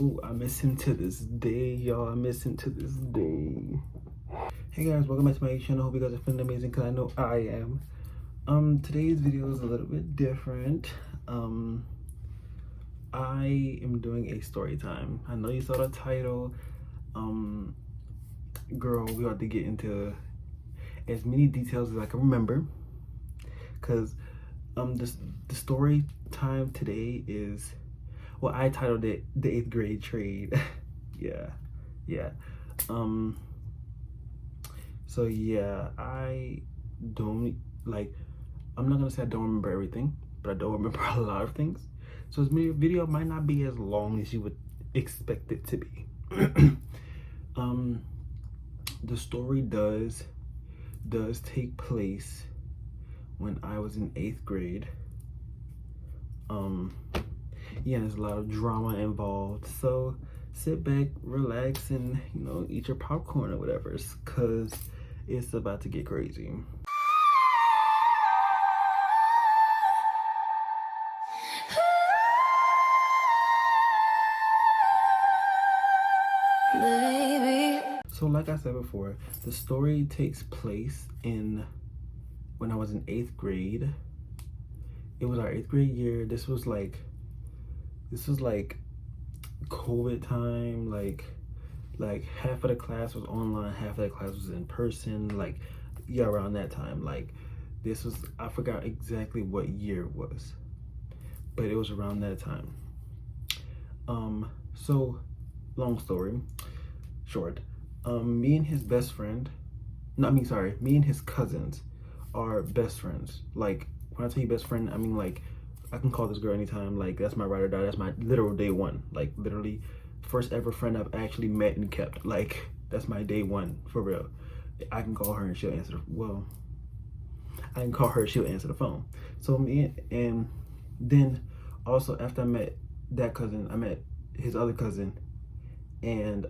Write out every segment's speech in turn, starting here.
Ooh, I miss him to this day, y'all. I miss him to this day. Hey guys, welcome back to my channel. Hope you guys are feeling amazing because I know I am. Today's video is a little bit different. I am doing a story time. I know you saw the title. Girl, we ought to get into as many details as I can remember. Cause the story time today is, well, I titled it the 8th grade trade. yeah. So yeah, I don't I'm not gonna say I don't remember everything, but I don't remember a lot of things. So this video might not be as long as you would expect it to be. The story does take place when I was in 8th grade. Yeah, there's a lot of drama involved. So sit back, relax, and eat your popcorn or whatever, cause it's about to get crazy. Baby. So like I said before, the story takes place when I was in 8th grade. It was our 8th grade year. This was like COVID time. Like half of the class was online, half of the class was in person. Around that time. This was, I forgot exactly what year it was, but it was around that time. So long story short, me and his best friend, me and his cousins are best friends. Like, when I tell you best friend, I mean, like, I can call this girl anytime. Like, that's my ride or die. That's my literal day one. Like, literally first ever friend I've actually met and kept. Like, that's my day one, for real. I can call her and she'll answer I can call her, she'll answer the phone. So and then also after I met that cousin, I met his other cousin, and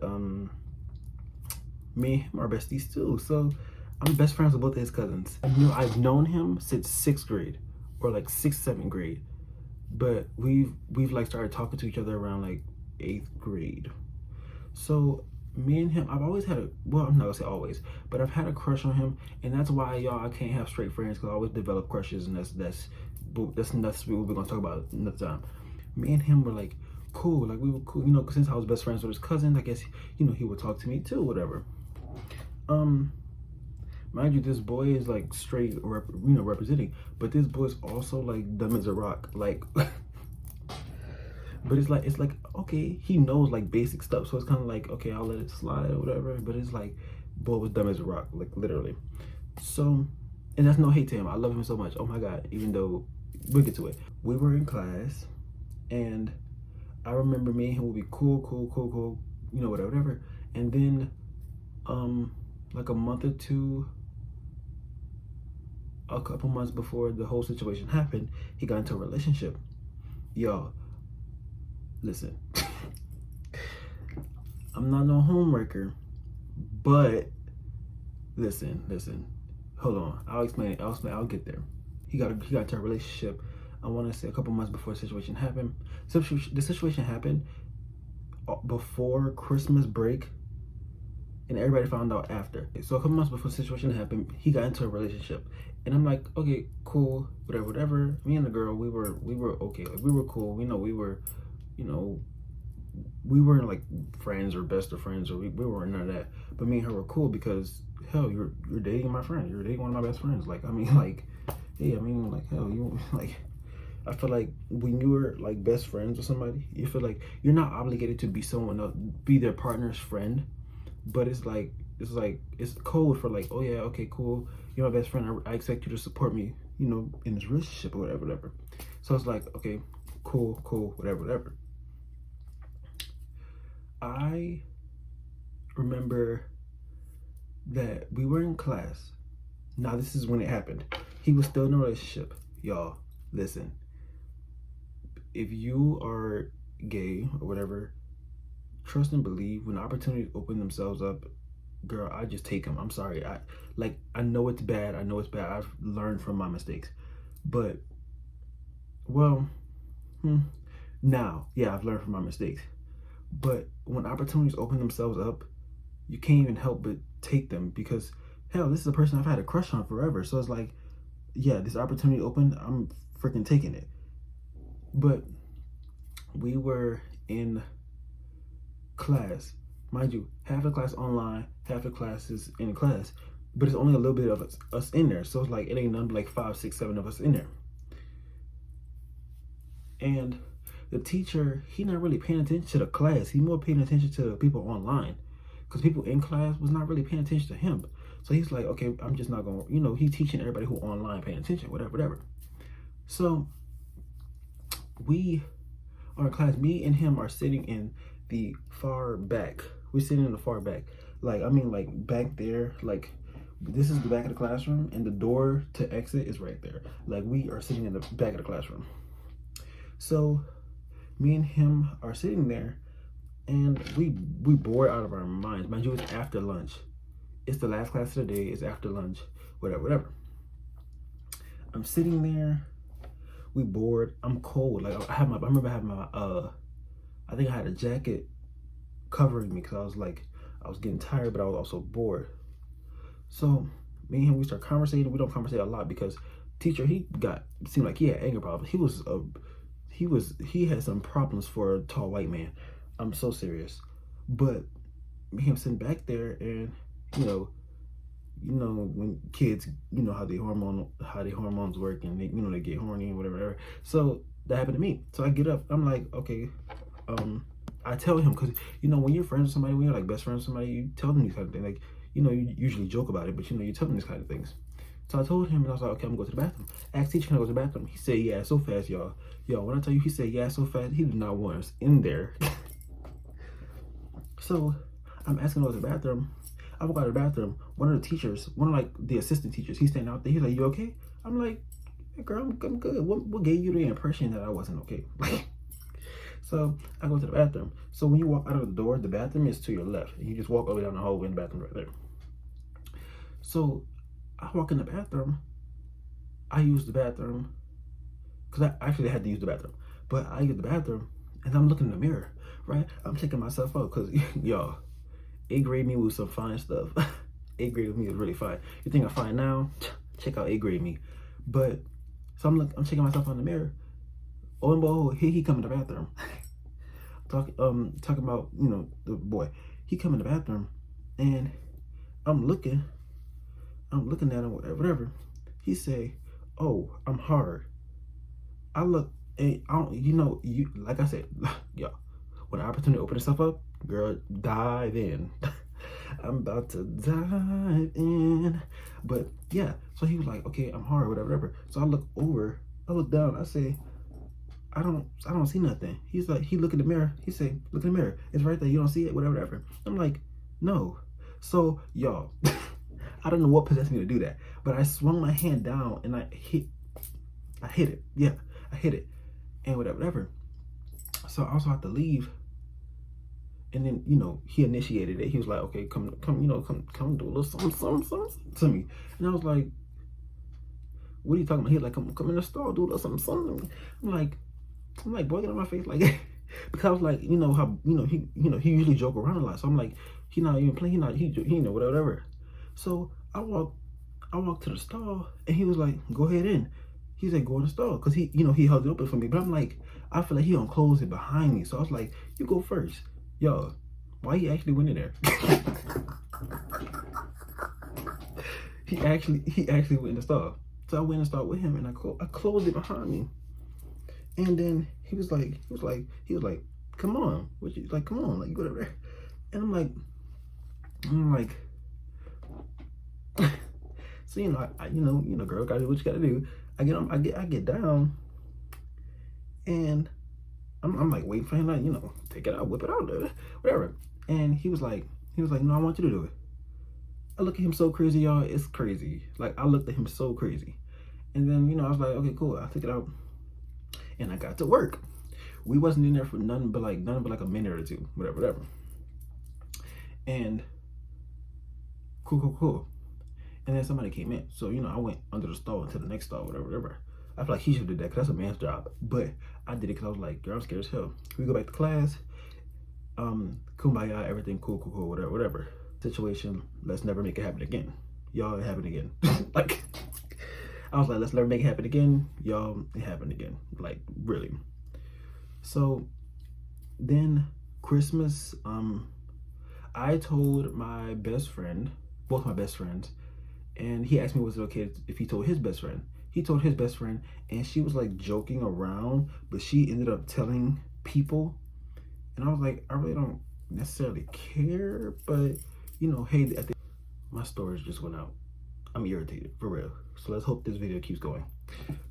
me and him are besties too. So I'm best friends with both of his cousins. I've known him since 6th grade, or like 6th, 7th grade, but we've like started talking to each other around like 8th grade. So me and him, I've always had I'm not gonna say always, but I've had a crush on him, and that's why, y'all, I can't have straight friends, because I always develop crushes, and that's what we're gonna talk about another time. Me and him were like cool, like we were cool, since I was best friends with his cousin, I guess he would talk to me too, whatever. Mind you, this boy is like straight representing, but this boy is also like dumb as a rock, like but it's like okay, he knows like basic stuff, so it's kind of like, okay, I'll let it slide or whatever. But it's like, boy was dumb as a rock, like literally. So, and that's no hate to him, I love him so much, oh my god, even though we'll get to it. We were in class, and I remember me and him would be cool, whatever. And then like a couple months before the whole situation happened, he got into a relationship. Y'all, listen, I'm not no homewrecker, but listen, hold on, I'll explain it, I'll get there. He got into a relationship, I want to say a couple months before the situation happened. So the situation happened before Christmas break, and everybody found out after. So a couple months before the situation happened, he got into a relationship, and I'm like, okay, cool, whatever. Me and the girl, we were okay, like we were cool. We were, we weren't like friends or best of friends, or we weren't none of that. But me and her were cool because, hell, you're dating my friend. You're dating one of my best friends. Like, I mean, like, hey, I mean, like, hell, you like. I feel like when you're like best friends with somebody, you feel like you're not obligated to be someone else, be their partner's friend, but it's code for like, oh yeah, okay, cool, you're my best friend, I expect you to support me, in this relationship or whatever. So it's like, okay, cool, whatever. I remember that we were in class. Now this is when it happened. He was still in a relationship. Y'all, listen. If you are gay or whatever, trust and believe, when opportunities open themselves up, girl, I just take them. I'm sorry. I know it's bad. I've learned from my mistakes. But, well, now, yeah, I've learned from my mistakes. But when opportunities open themselves up, you can't even help but take them because hell, this is a person I've had a crush on forever. So it's like, yeah, this opportunity opened, I'm freaking taking it. But we were in class, mind you, half the class online, half the class is in class, but it's only a little bit of us in there. So it's like it ain't none but like 5, 6, 7 of us in there. And the teacher, he not really paying attention to the class. He more paying attention to people online, because people in class was not really paying attention to him. So he's like, okay, I'm just not gonna, he's teaching everybody who online paying attention, whatever. So we are in class. Me and him are sitting in the far back. We're sitting in the far back. Like, I mean, like back there, like this is the back of the classroom and the door to exit is right there. Like we are sitting in the back of the classroom. So me and him are sitting there and we bored out of our minds. Mind you, it's after lunch. It's the last class of the day. It's after lunch, whatever. I'm sitting there. We bored. I'm cold. Like I remember having my I think I had a jacket covering me because I was getting tired, but I was also bored. So me and him, we start conversating. We don't conversate a lot because teacher, seemed like he had anger problems. He had some problems for a tall white man. I'm so serious. But me and him sitting back there, and when kids, how the hormones work, and they get horny and whatever. So that happened to me. So I get up. I'm like, okay. I tell him, because when you're friends with somebody, when you're like best friends with somebody, you tell them these kind of things. Like, you usually joke about it, but you tell them these kind of things. So I told him, and I was like, okay, I'm going to the bathroom. Asked teacher, can I go to the bathroom? He said, yeah, so fast, y'all. Yo, when I tell you he said, yeah, so fast, he did not want us in there. So I'm asking to go to the bathroom. I walk out of the bathroom. One of the teachers, one of like the assistant teachers, he's standing out there. He's like, you okay? I'm like, hey, girl, I'm good. What gave you the impression that I wasn't okay? So I go to the bathroom. So when you walk out of the door, the bathroom is to your left. And you just walk all the way down the hallway and the bathroom right there. So I walk in the bathroom. I use the bathroom because I actually had to use the bathroom. But I use the bathroom and I'm looking in the mirror, right? I'm checking myself out because, y'all, 8th grade me was some fine stuff. 8th grade with me was really fine. You think I'm fine now? Check out 8th grade me. But so I'm checking myself out in the mirror. Oh and behold, here he come in the bathroom. Talking about, the boy. He come in the bathroom and I'm looking at him, whatever. He say, oh, I'm hard. I look, and I don't, like I said, yo, when the opportunity open itself up, girl, dive in. I'm about to dive in. But yeah, so he was like, okay, I'm hard, whatever. So I look down, I say, I don't see nothing. He's like, he look in the mirror. He say, look in the mirror. It's right there. You don't see it, whatever. I'm like, no. So y'all, I don't know what possessed me to do that, but I swung my hand down and I hit it. Yeah, I hit it, and whatever. So I also have to leave. And then, he initiated it. He was like, okay, come do a little something to me. And I was like, what are you talking about? He like, come in the store, do a little something. I'm like, boy, get on my face, like, because I was like, how, he usually joke around a lot. So I'm like, he not even playing, he whatever. So I walked to the stall and he was like, go ahead in. He said, go in the stall. Cause he held it open for me. But I'm like, I feel like he don't close it behind me. So I was like, you go first. Yo, why he actually went in there? he actually went in the stall. So I went and stalled with him and I closed it behind me. And then he was like, come on. Come on, like, go over there. And I'm like, so I girl, gotta do what you gotta do. I get down, and I'm like waiting for him, like, take it out, whip it out, whatever. And he was like, no, I want you to do it. I look at him so crazy, y'all. It's crazy. Like, I looked at him so crazy. And then, I was like, okay, cool. I took it out. And I got to work. We wasn't in there for nothing but like a minute or two. Whatever. And cool. And then somebody came in. So, I went under the stall into the next stall, whatever. I feel like he should do that because that's a man's job. But I did it because I was like, girl, I'm scared as hell. We go back to class. Kumbaya, everything cool, whatever. Situation, let's never make it happen again. Y'all, it happened again. Like, I was like, let's never make it happen again. Y'all, it happened again. Like, really. So then Christmas, I told my best friend, both my best friends, and he asked me was it okay if he told his best friend. He told his best friend, and she was like joking around, but she ended up telling people. And I was like, I really don't necessarily care, but you know, hey, my storage just went out. I'm irritated, for real. So let's hope this video keeps going.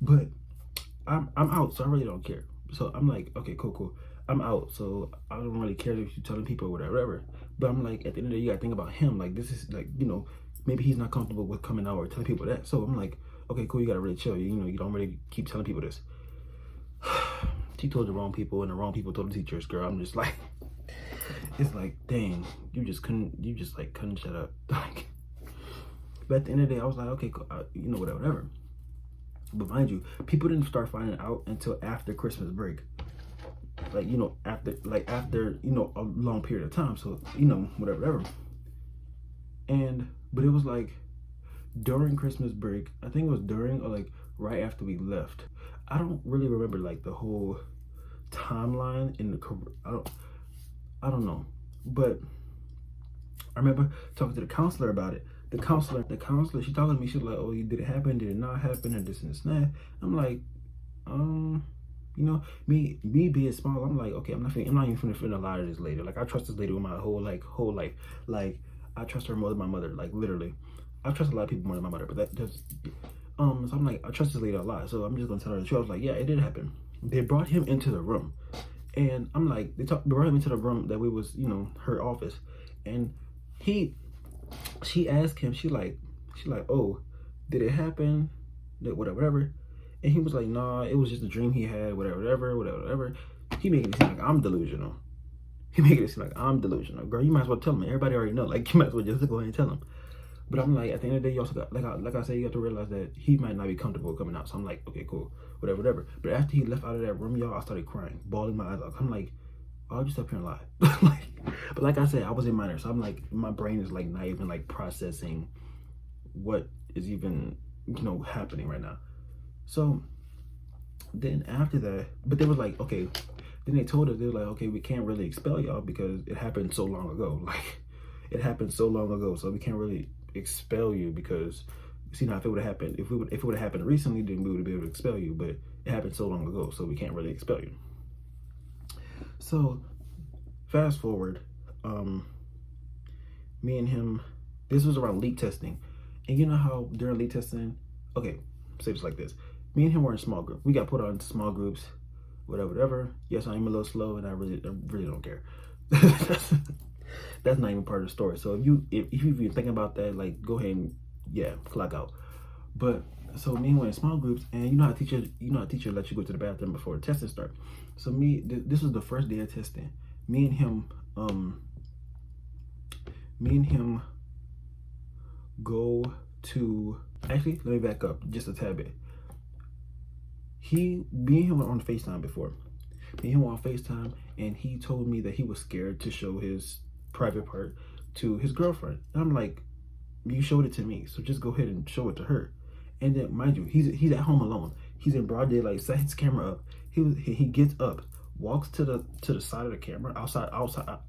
But I'm out, so I really don't care. So I'm like, okay, cool. I'm out, so I don't really care if you're telling people or whatever. But I'm like, at the end of the day, you gotta think about him. Like, this is like, you know, maybe he's not comfortable with coming out or telling people that. So I'm like, okay, cool, you gotta really chill. You know, you don't really keep telling people this. She told the wrong people, and the wrong people told the teachers. Girl, I'm just like, it's like, dang, you just couldn't shut up. Like, but at the end of the day, I was like, okay, cool, you know, whatever. But mind you, people didn't start finding out until after Christmas break. Like, you know, after, you know, a long period of time. So, you know, whatever. But it was like during Christmas break, I think it was during or like right after we left. I don't really remember like the whole timeline in the, I don't know. But I remember talking to the counselor about it. The counselor, she talking to me, she was like, oh, did it happen? Did it not happen? And this and this and that. I'm like, you know, me being small, I'm like, okay, I'm not even finna lie to this lady. Like, I trust this lady with my whole life. Like, I trust her more than my mother. Like, literally, I trust a lot of people more than my mother. But that just, so I'm like, I trust this lady a lot. So I'm just gonna tell her the truth. I was like, yeah, it did happen. They brought him into the room, and I'm like, they brought him into the room that we was, you know, her office, and she asked him, she like, oh, did it happen? Whatever. And he was like, nah, it was just a dream he had, whatever. He making it seem like I'm delusional. Girl, you might as well tell him. Everybody already know. Like, you might as well just go ahead and tell him. But I'm like, at the end of the day, you also got, like I said, you have to realize that he might not be comfortable coming out. So I'm like, okay, cool, whatever. But after he left out of that room, y'all, I started crying, bawling my eyes out. I'm like, I'll just up here and lie. But like I said, I was a minor, so I'm like, my brain is like not even like processing what is even, you know, happening right now. So then after that, but they was like, okay, then they told us, they were like, okay, we can't really expel y'all because it happened so long ago. Like, it happened so long ago, so we can't really expel you because, see, now if it would have happened, if it would have happened recently, then we would be able to expel you, but it happened so long ago, so we can't really expel you. So fast forward, me and him, this was around leak testing, and you know how during leak testing, okay, say this like this, me and him were in small group. We got put on small groups, whatever. Yes, I am a little slow, and I really don't care. That's not even part of the story. So if you've been thinking about that, like, go ahead and, yeah, clock out. But so me and him were in small groups, and you know how teacher let you go to the bathroom before the testing start. So this was the first day of testing. Me and him go to, actually, let me back up just a tad bit. Me and him were on FaceTime before. Me and him were on FaceTime, and he told me that he was scared to show his private part to his girlfriend. And I'm like, you showed it to me, so just go ahead and show it to her. And then, mind you, he's at home alone. He's in broad daylight, set his camera up. He gets up, walks to the side of the camera, out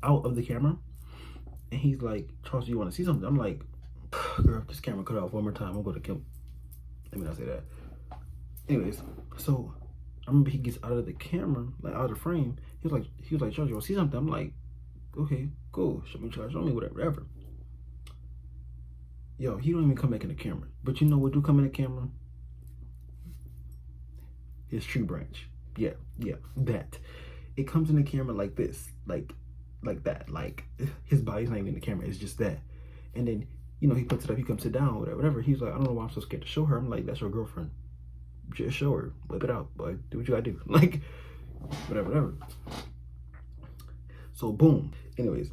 of the camera, and he's like, Charles, you want to see something? I'm like, girl, if this camera cut off one more time, I'm going to kill. Let me not say that. Anyways, so I remember he gets out of the camera, like out of the frame. He was like, Charles, you want to see something? I'm like, okay, cool. Show me whatever. Yo, he don't even come back in the camera. But you know what do come in the camera? His tree branch. Yeah, that. It comes in the camera like this, like that. Like, his body's not even in the camera. It's just that. And then, you know, he puts it up. He comes sit down, whatever. He's like, I don't know why I'm so scared to show her. I'm like, that's your girlfriend. Just show her. Whip it out, boy. Do what you gotta do. Like, whatever. So, boom. Anyways,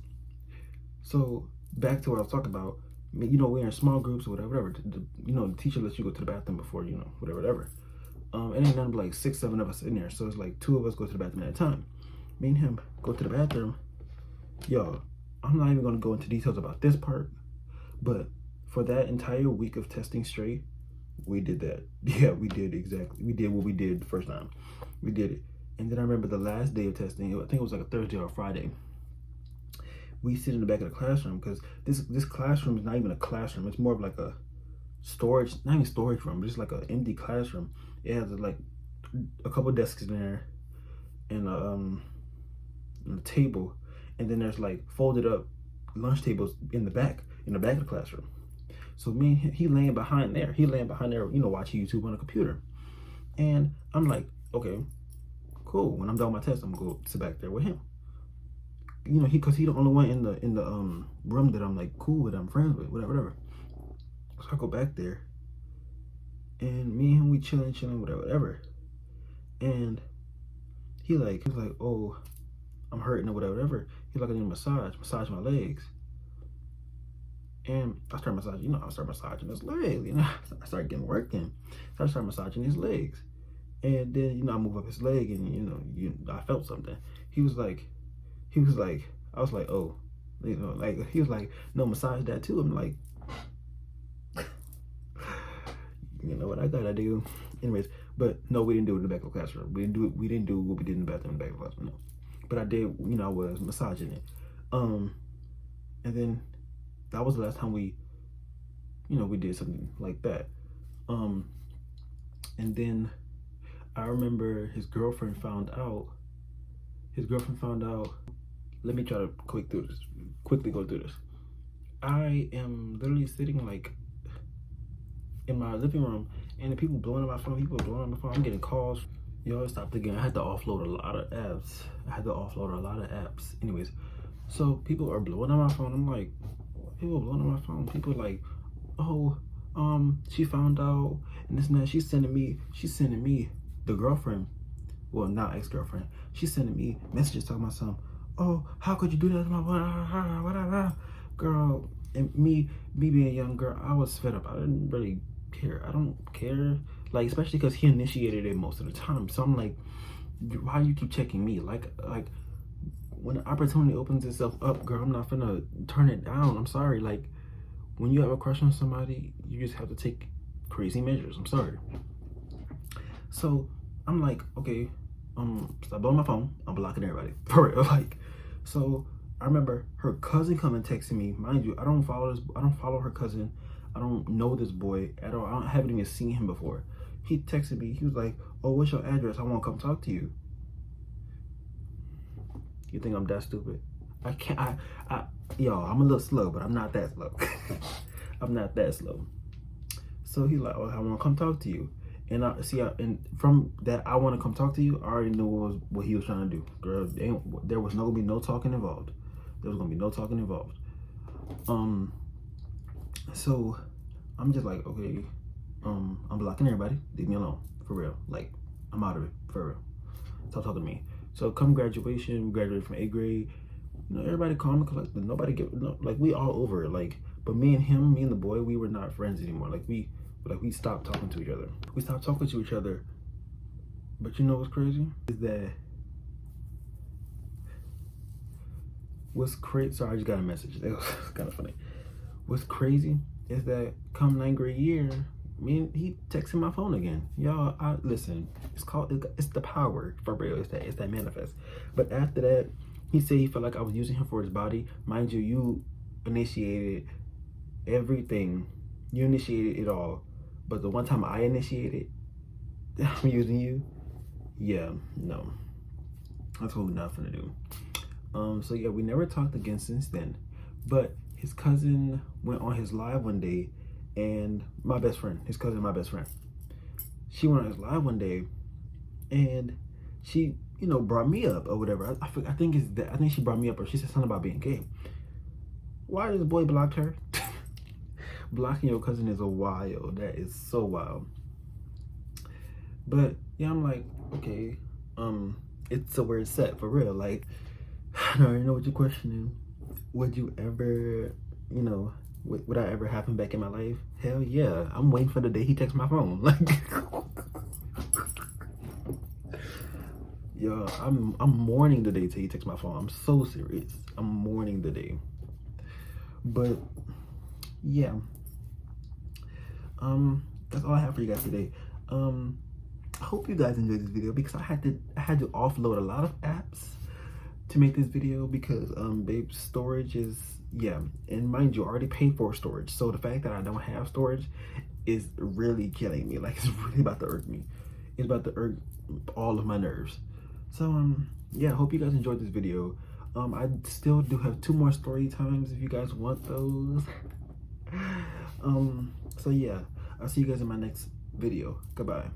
so back to what I was talking about. You know, we're in small groups or whatever. You know, the teacher lets you go to the bathroom before, you know, whatever. And ain't nothing but like 6, 7 of us in there. So it's like 2 of us go to the bathroom at a time. Me and him go to the bathroom, Y'all, I'm not even gonna go into details about this part, but for that entire week of testing straight, we did that. Yeah, we did exactly. We did what we did the first time. We did it. And then I remember the last day of testing, I think it was like a Thursday or a Friday. We sit in the back of the classroom because this classroom is not even a classroom. It's more of like a storage, not even storage room, but just like an empty classroom. It has like a couple desks in there and a table, and then there's like folded up lunch tables in the back of the classroom. So me and he laying behind there. He laying behind there, watching YouTube on a computer. And I'm like, okay, cool. When I'm done with my test, I'm gonna go sit back there with him. Because he the only one in the room that I'm like cool with, I'm friends with, whatever. So I go back there, and me and him we chilling, whatever. And he's like, oh, I'm hurting or whatever. He's like, I need a massage my legs. And I start massaging his legs. I start getting working. So I start massaging his legs. And then, I move up his leg and, I felt something. He was like, I was like, oh, like, he was like, no, massage that too. I'm like, you know what I gotta do? Anyways, but no, we didn't do it in the back of the classroom. We didn't do what we did in the bathroom in the back of the classroom, no. But I did, I was massaging it. And then that was the last time we did something like that. And then I remember his girlfriend found out. Let me try to quickly go through this. I am literally sitting like in my living room, and the people blowing up my phone. I'm getting calls. Yo, it stopped again. I had to offload a lot of apps. Anyways, so people are blowing up my phone. I'm like, people blowing up my phone. People like, oh, she found out and this and that. She's sending me the girlfriend, well, not ex-girlfriend. She's sending me messages talking about something. Oh, how could you do that to my girl? And me being a young girl, I was fed up. I didn't really care. I don't care, like, especially because he initiated it most of the time. So I'm like, why do you keep checking me? Like when the opportunity opens itself up, girl, I'm not finna turn it down. I'm sorry. Like, when you have a crush on somebody, you just have to take crazy measures. I'm sorry. So I'm like, okay, stop blowing my phone. I'm blocking everybody for real. Like, so I remember her cousin coming texting me. Mind you, I don't follow her cousin. I don't know this boy at all. I haven't even seen him before. He texted me. He was like, oh, what's your address? I want to come talk to you. You think I'm that stupid? I can't. Y'all, I'm a little slow, but I'm not that slow. I'm not that slow. So he's like, oh, I want to come talk to you. And and from that, I want to come talk to you, I already knew what he was trying to do. Girl, there was gonna be no talking involved. So I'm just like, okay, I'm blocking everybody. Leave me alone, for real. Like, I'm out of it, for real. Stop talking to me. So come graduation, we graduated from 8th grade. Everybody calm and collected. Nobody like, we all over it. like. But me and the boy, we were not friends anymore. Like, we stopped talking to each other. But you know what's crazy? Is that sorry, I just got a message. That was kind of funny. What's crazy is that come 9th grade year, he texted my phone again. Y'all, listen, it's the power, for real. It's that manifest. But after that, he said he felt like I was using him for his body. Mind you, you initiated everything. You initiated it all. But the one time I initiated, I'm using you. Yeah, no. That's what we're not gonna do. So yeah, we never talked again since then. But his cousin went on his live one day, and his cousin, my best friend, she went on his live one day, and she, brought me up or whatever. I think she brought me up, or she said something about being gay. Why this boy blocked her? Blocking your cousin is wild. That is so wild. But yeah, I'm like, okay, it's a weird set, for real. Like, I already know what you're questioning. Would you ever, would I ever have him back in my life? Hell yeah. I'm waiting for the day he texts my phone. Like, Yeah, I'm mourning the day till he takes my phone. I'm so serious. I'm mourning the day. But yeah, that's all I have for you guys today. I hope you guys enjoyed this video because I had to offload a lot of apps to make this video because babe, storage is, yeah, and mind you, I already paid for storage, so the fact that I don't have storage is really killing me. Like, it's really about to irk me. It's about to irk all of my nerves. So yeah, I hope you guys enjoyed this video. I still do have 2 more story times if you guys want those. So yeah, I'll see you guys in my next video. Goodbye.